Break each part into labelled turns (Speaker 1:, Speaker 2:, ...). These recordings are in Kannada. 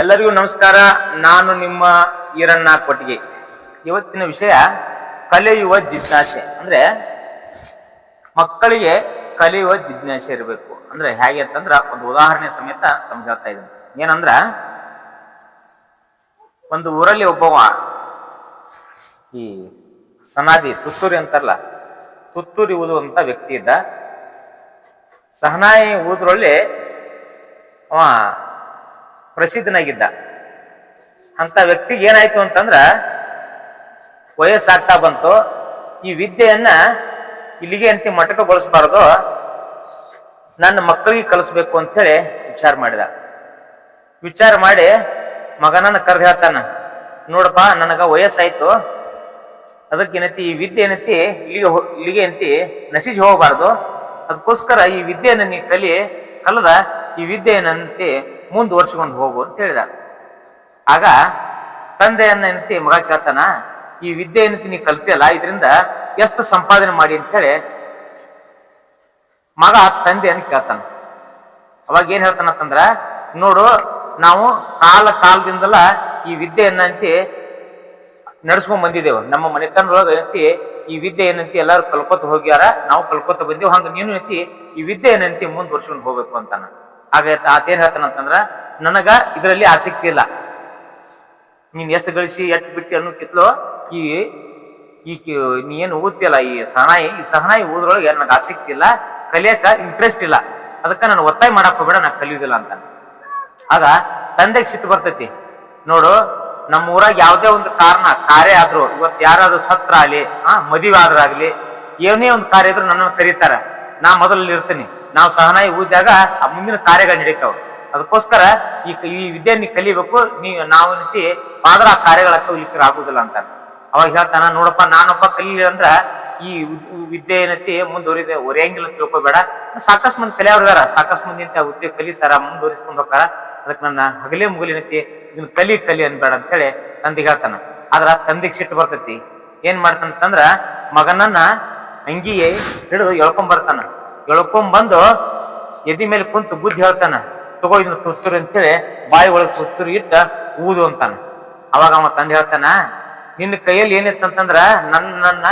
Speaker 1: ಎಲ್ಲರಿಗೂ ನಮಸ್ಕಾರ. ನಾನು ನಿಮ್ಮ ಈರಣ್ಣ ಕೊಟ್ಟಿಗೆ. ಇವತ್ತಿನ ವಿಷಯ ಕಲಿಯುವ ಜಿಜ್ಞಾಸೆ. ಅಂದ್ರೆ ಮಕ್ಕಳಿಗೆ ಕಲಿಯುವ ಜಿಜ್ಞಾಸೆ ಇರಬೇಕು. ಅಂದ್ರೆ ಹೇಗೆ ಅಂತಂದ್ರ ಒಂದು ಉದಾಹರಣೆ ಸಮೇತ ತಮ್ಗೆ ಹೇಳ್ತಾ ಇದ್ದೀನಿ. ಏನಂದ್ರ, ಒಂದು ಊರಲ್ಲಿ ಒಬ್ಬವ ಈ ಸನಾದಿ ತುತ್ತೂರಿ ಅಂತಾರಲ್ಲ, ತುತ್ತೂರಿ ಊದುವಂತ ವ್ಯಕ್ತಿ ಇದ್ದ. ಸಹನಾಯಿ ಊದ್ರೊಳ್ಳಿ ಅವ ಪ್ರಸಿದ್ಧನಾಗಿದ್ದ. ಅಂತ ವ್ಯಕ್ತಿಗೆ ಏನಾಯ್ತು ಅಂತಂದ್ರ, ವಯಸ್ಸಾಗ್ತಾ ಬಂತು. ಈ ವಿದ್ಯೆಯನ್ನ ಇಲ್ಲಿಗೆ ಅಂತ ಮಟಕಗೊಳಿಸಬಾರ್ದು, ನನ್ನ ಮಕ್ಕಳಿಗೆ ಕಲಿಸ್ಬೇಕು ಅಂತೇಳಿ ವಿಚಾರ ಮಾಡಿದ. ವಿಚಾರ ಮಾಡಿ ಮಗನನ್ನ ಕರೆದು ಹೇಳ್ತಾನ, ನೋಡಪ್ಪ, ನನಗ ವಯಸ್ಸಾಯ್ತು, ಅದಕ್ಕೇನೈತಿ ಈ ವಿದ್ಯೆ ಏನೈತಿ ಇಲ್ಲಿಗೆ ಅಂತಿ ನಶಿಸಿ ಹೋಗಬಾರ್ದು. ಅದಕ್ಕೋಸ್ಕರ ಈ ವಿದ್ಯೆಯನ್ನ ನೀ ಕಲದ ಈ ವಿದ್ಯೆಯನ್ನಂತೆ ಮುಂದುವರ್ಸ್ಕೊಂಡು ಹೋಗು ಅಂತ ಹೇಳಿದ. ಆಗ ತಂದೆಯನ್ನ ಏನಂತಿ ಮಗ ಕೇಳ್ತಾನ, ಈ ವಿದ್ಯೆ ಏನಂತಿ ನೀ ಕಲ್ತಿಯಲ್ಲ, ಇದರಿಂದ ಎಷ್ಟು ಸಂಪಾದನೆ ಮಾಡಿ ಅಂತ ಹೇಳಿ ಮಗ ತಂದೆಯನ್ನು ಕೇಳ್ತಾನ. ಅವಾಗ ಏನ್ ಹೇಳ್ತಾನಂತಂದ್ರ, ನೋಡು, ನಾವು ಕಾಲದಿಂದಲ ಈ ವಿದ್ಯೆಯನ್ನಂತಿ ನಡ್ಸ್ಕೊಂಡ್ ಬಂದಿದ್ದೇವೆ. ನಮ್ಮ ಮನೆತನದೊಳಗೆ ಏನಂತಿ ಈ ವಿದ್ಯೆ ಏನಂತಿ ಎಲ್ಲಾರು ಕಲ್ಕೋತ ಹೋಗ್ಯಾರ, ನಾವು ಕಲ್ಕೋತ ಬಂದೇವು. ಹಂಗ ನೀನು ಏನಂತಿ ಈ ವಿದ್ಯೆ ಏನಂತಿ ಮುಂದುವರ್ಸ್ಕೊಂಡು ಹೋಗ್ಬೇಕು ಅಂತಾನ. ಆಗ ಆತೇನ್ ಹೇಳ್ತಾನಂತಂದ್ರ, ನನಗ ಇದರಲ್ಲಿ ಆಸಕ್ತಿ ಇಲ್ಲ. ನೀನ್ ಎಷ್ಟು ಗಳಿಸಿ ಎಷ್ಟು ಬಿಟ್ಟು ಅನ್ನೋಕ್ಕಿತ್ಲು ನೀ ಏನು ಓದ್ತಿಯಲ್ಲ ಈ ಸಹನಾಯಿ ಓದ್ರೊಳಗೆ ನನಗೆ ಆಸಕ್ತಿ ಇಲ್ಲ, ಕಲಿಯಕ ಇಂಟ್ರೆಸ್ಟ್ ಇಲ್ಲ, ಅದಕ್ಕ ನಾನು ಒತ್ತಾಯ ಮಾಡಕ್ ಹೋಗ್ಬೇಡ, ನಾನು ಕಲಿಯುದಿಲ್ಲ ಅಂತ. ಆಗ ತಂದೆಗೆ ಸಿಟ್ಟು ಬರ್ತೈತಿ. ನೋಡು, ನಮ್ಮ ಊರಾಗ ಯಾವ್ದೇ ಒಂದು ಕಾರ್ಯ ಆದ್ರೂ, ಇವತ್ತು ಯಾರಾದ್ರೂ ಸತ್ರ ಆಗ್ಲಿ, ಮದುವೆ ಆದ್ರಾಗ್ಲಿ, ಏನೇ ಒಂದು ಕಾರ್ಯ ಇದ್ರು ನನ್ನನ್ನು ಕರೀತಾರ. ನಾ ಮೊದಲಲ್ಲಿ ಇರ್ತೀನಿ. ನಾವು ಸಹನಾಯಿ ಊದಿದಾಗ ಆ ಮುಂದಿನ ಕಾರ್ಯಗಳು ನಡೀತಾವ. ಅದಕ್ಕೋಸ್ಕರ ಈ ವಿದ್ಯೆ ನೀ ಕಲಿಬೇಕು, ನಾವು ನಿಂತಿ ಆದ್ರ ಆ ಕಾರ್ಯಗಳಕ್ಕ ಇಲ್ಲಿಕ್ಕೆ ಆಗುದಿಲ್ಲ ಅಂತ. ಅವಾಗ ಹೇಳ್ತಾನ, ನೋಡಪ್ಪ, ನಾನೊಬ್ಬ ಕಲೀಲಿ ಅಂದ್ರ ಈ ವಿದ್ಯೆ ಏನೈತಿ ಒರೆಯಂಗಿಲ್ಲ ತಿಳ್ಕೊಬೇಡ. ಸಾಕಷ್ಟು ಮಂದಿ ಕಲಿಯವ್ರಿದಾರ, ಸಾಕಷ್ಟು ಮಂದಿ ಅಂತ ವಿದ್ಯೆ ಕಲಿತಾರ, ಮುಂದುವರಿಸ್ಕೊಂಡು ಹೋಗ್ತಾರ. ಅದಕ್ಕೆ ನನ್ನ ಹಗಲೇ ಮುಗಲಿನೈತಿ, ಇದನ್ನ ಕಲಿ ಅನ್ಬೇಡ ಅಂತೇಳಿ ತಂದೆಗೆ ಹೇಳ್ತಾನ. ಆದ್ರ ತಂದೆಗೆ ಸಿಟ್ಟು ಬರ್ತೈತಿ. ಏನ್ ಮಾಡ್ತಾನಂತಂದ್ರ, ಮಗನನ್ನ ಅಂಗಿಗೆ ಹಿಡಿದು ಎಳ್ಕೊಂಬರ್ತಾನ. ಎಳ್ಕೊಂಬಂದು ಎದಿ ಮೇಲೆ ಕುಂತು ಬುದ್ಧಿ ಹೇಳ್ತಾನ, ತಗೋ ಇದನ್ನ ತುತ್ತೂರಿ ಅಂತೇಳಿ ಬಾಯಿ ಒಳಗೆ ತುತ್ತೂರಿ ಇಟ್ಟ ಊದು ಅಂತಾನ. ಅವಾಗ ಅವ ತಂದೆ ಹೇಳ್ತಾನ, ನಿನ್ನ ಕೈಯಲ್ಲಿ ಏನಿತ್ತಂತಂದ್ರ ನನ್ನ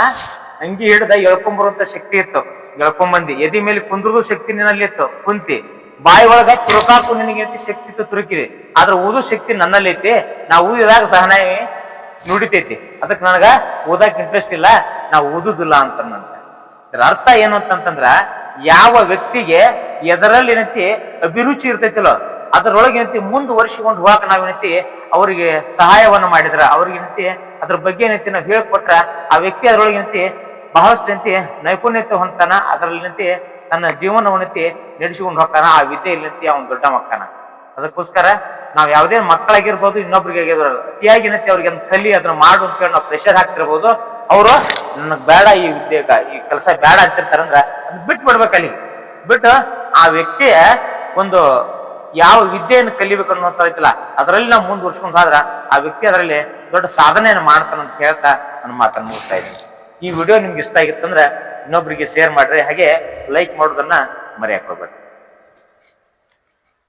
Speaker 1: ಅಂಗಿ ಹಿಡ್ದ ಎಳ್ಕೊಂಬರುವಂತ ಶಕ್ತಿ ಇತ್ತು, ಎಳ್ಕೊಂಬಂದಿ. ಎದಿ ಮೇಲೆ ಕುಂದ್ರದು ಶಕ್ತಿ ನಿನ್ನಲ್ಲಿ ಇತ್ತು, ಕುಂತಿ. ಬಾಯಿ ಒಳಗ ತುರುಕಾಕು ನಿನಗೆ ಶಕ್ತಿ ಇತ್ತು, ತುರುಕಿದೆ. ಆದ್ರ ಊದು ಶಕ್ತಿ ನನ್ನಲ್ಲಿ ಐತಿ. ನಾ ಊದಿದಾಗ ಸಹನಾಯಿ ನುಡಿತೈತಿ, ಅದಕ್ಕೆ ನನಗ ಓದಾಕ್ ಇಂಟ್ರೆಸ್ಟ್ ಇಲ್ಲ, ನಾ ಓದುದಿಲ್ಲ ಅಂತಂದಂತ. ಇದ್ರ ಅರ್ಥ ಏನು ಅಂತಂದ್ರ, ಯಾವ ವ್ಯಕ್ತಿಗೆ ಎದರಲ್ಲಿ ಏನೈತಿ ಅಭಿರುಚಿ ಇರ್ತೈತಿಲ್ಲೋ ಅದರೊಳಗೆ ಏನೈತಿ ಮುಂದುವರಿಸಿಕೊಂಡು ಹೋಗಾಕ ನಾವೇನೈತಿ ಅವ್ರಿಗೆ ಸಹಾಯವನ್ನ ಮಾಡಿದ್ರ, ಅವ್ರಿಗೆ ಏನೈತಿ ಅದ್ರ ಬಗ್ಗೆ ಏನೈತಿ ನಾವು ಹೇಳ್ಕೊಟ್ರ, ಆ ವ್ಯಕ್ತಿ ಅದ್ರೊಳಗೆ ಏನೈತಿ ಬಹಳಷ್ಟು ಏನೈತಿ ನೈಪುಣ್ಯತೆ ಹೊಂತಾನ. ಅದರಲ್ಲಿ ಏನೈತಿ ತನ್ನ ಜೀವನವನ್ನೈತಿ ನಡೆಸಿಕೊಂಡು ಹೋಗ್ತಾನ. ಆ ವಿದ್ಯೆಯಲ್ಲಿ ಏನೈತಿ ಅವನ್ ದೊಡ್ಡ ಮಕ್ಕನ. ಅದಕ್ಕೋಸ್ಕರ ನಾವ್ ಯಾವ್ದೇ ಮಕ್ಕಳಾಗಿರ್ಬೋದು, ಇನ್ನೊಬ್ರಿಗೆ ಅತಿಯಾಗಿ ಏನೈತಿ ಅವ್ರಿಗೆ ಕಲಿ ಅದನ್ನ ಮಾಡು ಅಂತೇಳಿ ನಾವು ಪ್ರೆಷರ್ ಹಾಕ್ತಿರ್ಬೋದು. ಅವರು ನನಗ್ ಬೇಡ, ಈ ವಿದ್ಯೆ ಈ ಕೆಲಸ ಬೇಡ ಅಂತಿರ್ತಾರಂದ್ರ ಅದನ್ನ ಬಿಟ್ಟು ಬಿಡ್ಬೇಕು. ಅಲ್ಲಿ ಬಿಟ್ಟು ಆ ವ್ಯಕ್ತಿಯ ಒಂದು ಯಾವ ವಿದ್ಯೆಯನ್ನು ಕಲಿಬೇಕು ಅನ್ನೋಂತ ಐತಿಲ್ಲ, ಅದರಲ್ಲಿ ನಾವು ಮುಂದುವರ್ಸ್ಕೊಂಡು ಹೋದ್ರ ಆ ವ್ಯಕ್ತಿ ಅದರಲ್ಲಿ ದೊಡ್ಡ ಸಾಧನೆಯನ್ನು ಮಾಡ್ತಾನಂತ ಹೇಳ್ತಾ ನನ್ನ ಮಾತನ್ನು ಮುಗಿಸ್ತಾ ಇದ್ದೀನಿ. ಈ ವಿಡಿಯೋ ನಿಮ್ಗೆ ಇಷ್ಟ ಆಗಿತ್ತಂದ್ರೆ ಇನ್ನೊಬ್ರಿಗೆ ಶೇರ್ ಮಾಡ್ರಿ, ಹಾಗೆ ಲೈಕ್ ಮಾಡೋದನ್ನ ಮರೆಯಕ್ಕೆ ಹೋಗ್ಬೇಡಿ.